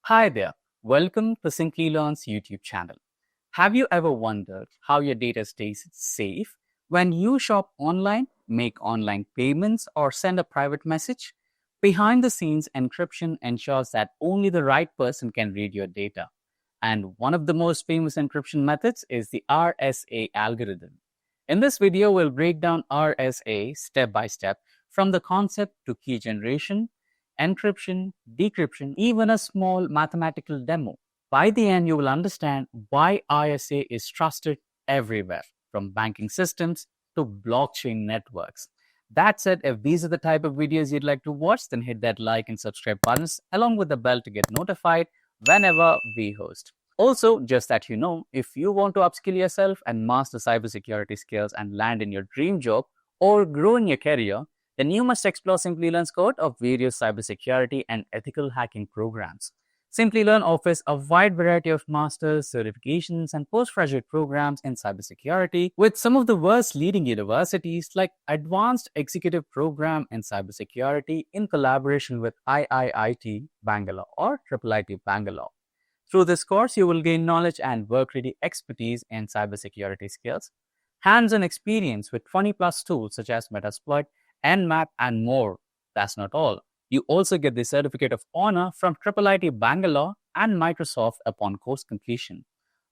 Hi there, welcome to Simplilearn's YouTube channel. Have you ever wondered how your data stays safe when you shop online, make online payments, or send a private message? Behind the scenes encryption ensures that only the right person can read your data. And one of the most famous encryption methods is the RSA algorithm. In this video, we'll break down RSA step by step from the concept to key generation, encryption, decryption, even a small mathematical demo. By the end, you will understand why RSA is trusted everywhere, from banking systems to blockchain networks. That said, if these are the type of videos you'd like to watch, then hit that like and subscribe buttons along with the bell to get notified whenever we host. Also, just that you know, if you want to upskill yourself and master cybersecurity skills and land in your dream job or grow in your career, then you must explore Simplilearn's code of various cybersecurity and ethical hacking programs. Simplilearn offers a wide variety of masters, certifications, and postgraduate programs in cybersecurity with some of the world's leading universities like Advanced Executive Program in Cybersecurity in collaboration with IIIT Bangalore or IIIT Bangalore. Through this course, you will gain knowledge and work-ready expertise in cybersecurity skills, hands-on experience with 20 plus tools such as Metasploit, Nmap, and more. That's not all. You also get the Certificate of Honor from IIIT Bangalore and Microsoft upon course completion.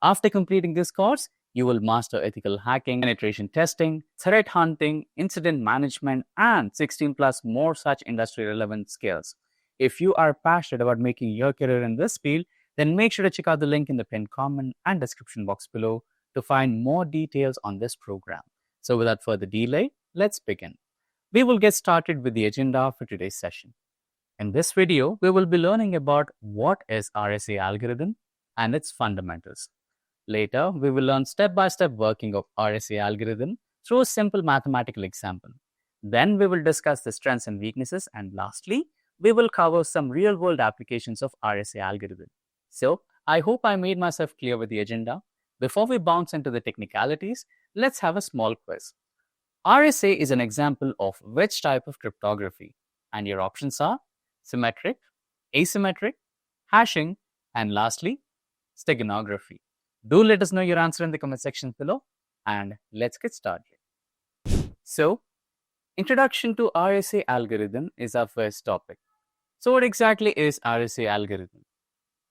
After completing this course, you will master ethical hacking, penetration testing, threat hunting, incident management, and 16 plus more such industry relevant skills. If you are passionate about making your career in this field, then make sure to check out the link in the pinned comment and description box below to find more details on this program. So without further delay, let's begin. We will get started with the agenda for today's session. In this video, we will be learning about what is RSA algorithm and its fundamentals. Later, we will learn step-by-step working of RSA algorithm through a simple mathematical example. Then we will discuss the strengths and weaknesses, and lastly, we will cover some real-world applications of RSA algorithm. So, I hope I made myself clear with the agenda. Before we bounce into the technicalities, let's have a small quiz. RSA is an example of which type of cryptography? And your options are symmetric, asymmetric, hashing, and lastly, steganography. Do let us know your answer in the comment section below, and let's get started. So, introduction to RSA algorithm is our first topic. So, what exactly is RSA algorithm?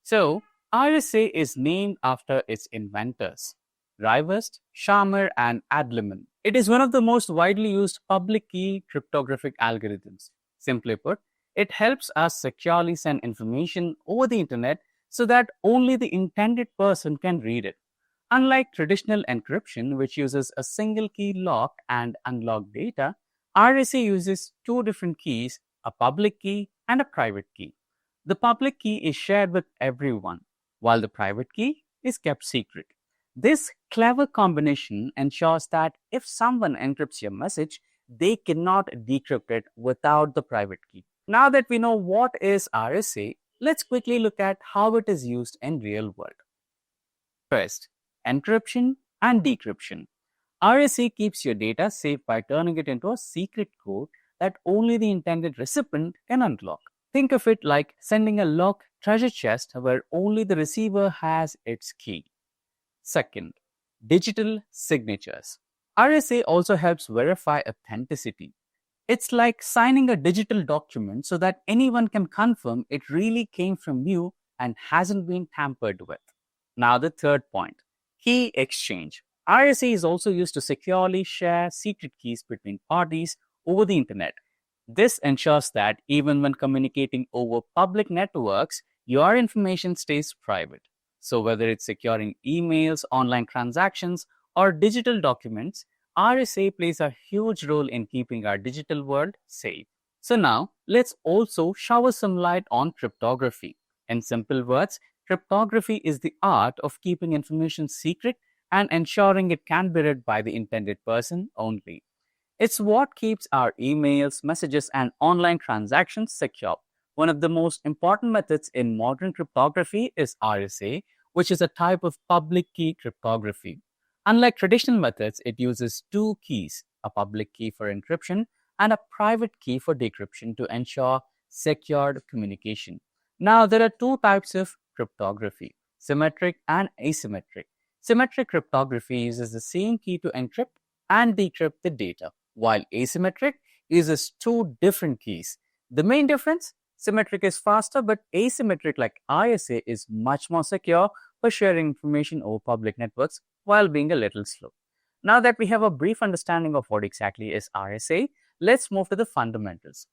So, RSA is named after its inventors, Rivest, Sharma, and Adleman. It is one of the most widely used public key cryptographic algorithms. Simply put, it helps us securely send information over the internet so that only the intended person can read it. Unlike traditional encryption, which uses a single key lock and unlock data, RSA uses two different keys, a public key and a private key. The public key is shared with everyone, while the private key is kept secret. This clever combination ensures that if someone encrypts your message, they cannot decrypt it without the private key. Now that we know what is RSA, let's quickly look at how it is used in real world. First, encryption and decryption. RSA keeps your data safe by turning it into a secret code that only the intended recipient can unlock. Think of it like sending a locked treasure chest where only the receiver has its key. Second, digital signatures. RSA also helps verify authenticity. It's like signing a digital document so that anyone can confirm it really came from you and hasn't been tampered with. Now the third point, key exchange. RSA is also used to securely share secret keys between parties over the internet. This ensures that even when communicating over public networks, your information stays private. So whether it's securing emails, online transactions, or digital documents, RSA plays a huge role in keeping our digital world safe. So now, let's also shower some light on cryptography. In simple words, cryptography is the art of keeping information secret and ensuring it can be read by the intended person only. It's what keeps our emails, messages, and online transactions secure. One of the most important methods in modern cryptography is RSA, which is a type of public key cryptography. Unlike traditional methods, it uses two keys, a public key for encryption and a private key for decryption to ensure secured communication. Now, there are two types of cryptography, symmetric and asymmetric. Symmetric cryptography uses the same key to encrypt and decrypt the data, while asymmetric uses two different keys. The main difference, symmetric is faster, but asymmetric, like RSA, is much more secure for sharing information over public networks while being a little slow. Now that we have a brief understanding of what exactly is RSA, let's move to the fundamentals.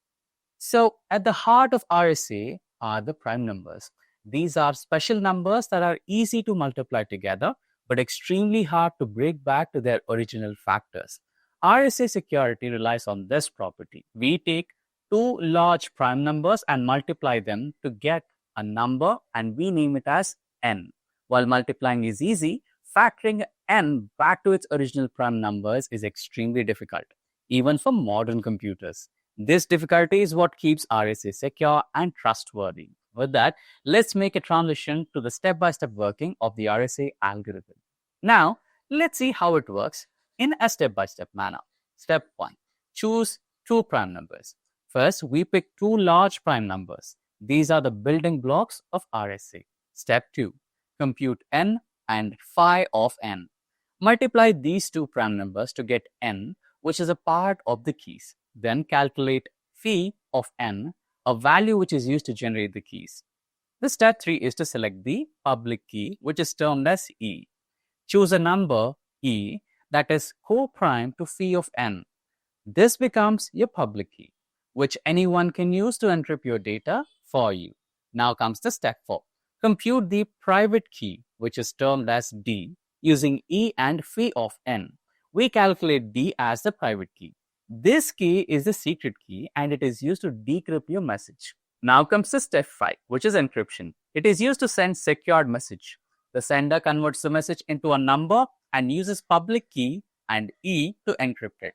So, at the heart of RSA are the prime numbers. These are special numbers that are easy to multiply together but extremely hard to break back to their original factors. RSA security relies on this property. We take two large prime numbers and multiply them to get a number, and we name it as n. While multiplying is easy, factoring n back to its original prime numbers is extremely difficult, even for modern computers. This difficulty is what keeps RSA secure and trustworthy. With that, let's make a transition to the step-by-step working of the RSA algorithm. Now, let's see how it works in a step-by-step manner. Step 1. Choose two prime numbers. First, we pick two large prime numbers. These are the building blocks of RSA. Step 2. Compute n and phi of n. Multiply these two prime numbers to get n, which is a part of the keys. Then calculate phi of n, a value which is used to generate the keys. The step 3 is to select the public key, which is termed as E. Choose a number E that is co-prime to phi of n. This becomes your public key, which anyone can use to encrypt your data for you. Now comes the step 4. Compute the private key, which is termed as D, using E and phi of n. We calculate D as the private key. This key is the secret key and it is used to decrypt your message. Now comes the step 5, which is encryption. It is used to send secured message. The sender converts the message into a number and uses public key and E to encrypt it.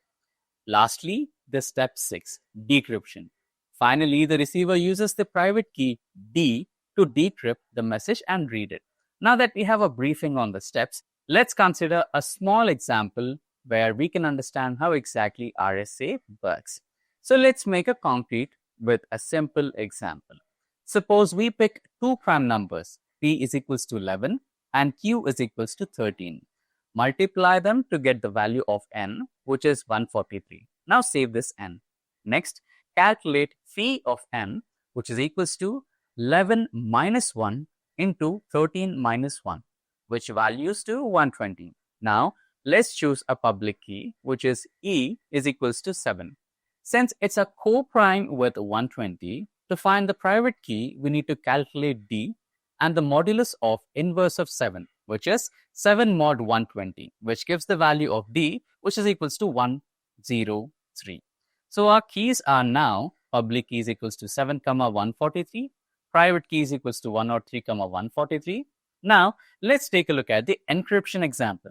Lastly, the step 6, decryption. Finally, the receiver uses the private key D to decrypt the message and read it. Now that we have a briefing on the steps, let's consider a small example where we can understand how exactly RSA works. So let's make a concrete with a simple example. Suppose we pick two prime numbers, P is equals to 11 and Q is equals to 13. Multiply them to get the value of n, which is 143. Now save this n. Next, calculate phi of n, which is equals to 11 minus 1 into 13 minus 1, which values to 120. Now, let's choose a public key, which is E is equals to 7. Since it's a co-prime with 120, to find the private key, we need to calculate D and the modulus of inverse of 7, which is 7 mod 120, which gives the value of D, which is equals to 103. So our keys are now public key is equals to 7, 143, private key is equals to 103, 143. Now, let's take a look at the encryption example.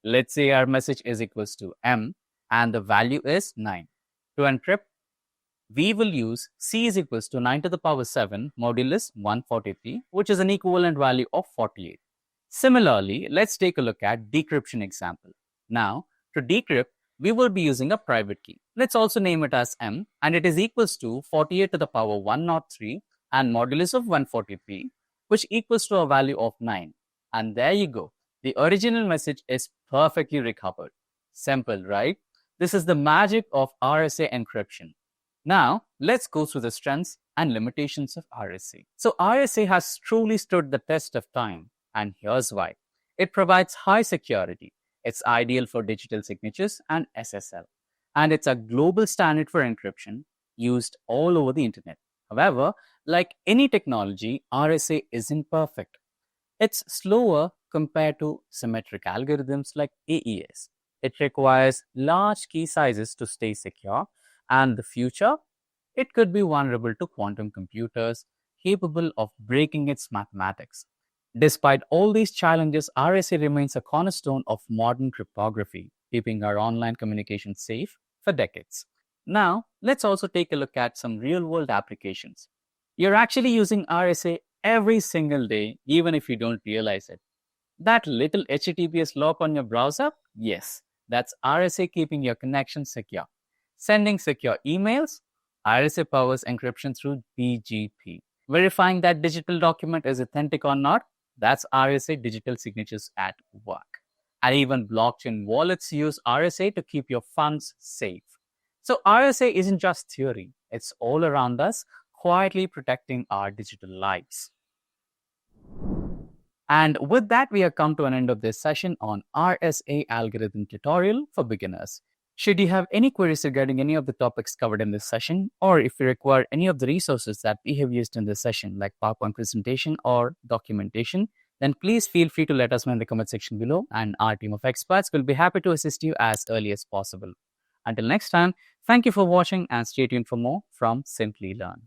Let's say our message is equals to M and the value is 9. To encrypt, we will use C is equals to 9 to the power 7 modulus 143, which is an equivalent value of 48. Similarly, let's take a look at decryption example. Now, to decrypt, we will be using a private key. Let's also name it as M, and it is equals to 48 to the power 103 and modulus of 143, which equals to a value of 9. And there you go. The original message is perfectly recovered. Simple, right? This is the magic of RSA encryption. Now, let's go through the strengths and limitations of RSA. So, RSA has truly stood the test of time, and here's why. It provides high security. It's ideal for digital signatures and SSL. And it's a global standard for encryption used all over the internet. However, like any technology, RSA isn't perfect. It's slower compared to symmetric algorithms like AES. It requires large key sizes to stay secure, and the future, it could be vulnerable to quantum computers capable of breaking its mathematics. Despite all these challenges, RSA remains a cornerstone of modern cryptography, keeping our online communication safe for decades. Now, let's also take a look at some real-world applications. You're actually using RSA every single day, even if you don't realize it. That little HTTPS lock on your browser? Yes, that's RSA keeping your connection secure. Sending secure emails? RSA powers encryption through BGP. Verifying that digital document is authentic or not, that's RSA digital signatures at work. And even blockchain wallets use RSA to keep your funds safe. So RSA isn't just theory, it's all around us, quietly protecting our digital lives. And with that, we have come to an end of this session on RSA algorithm tutorial for beginners. Should you have any queries regarding any of the topics covered in this session, or if you require any of the resources that we have used in this session, like PowerPoint presentation or documentation, then please feel free to let us know in the comment section below, and our team of experts will be happy to assist you as early as possible. Until next time, thank you for watching and stay tuned for more from Simplilearn.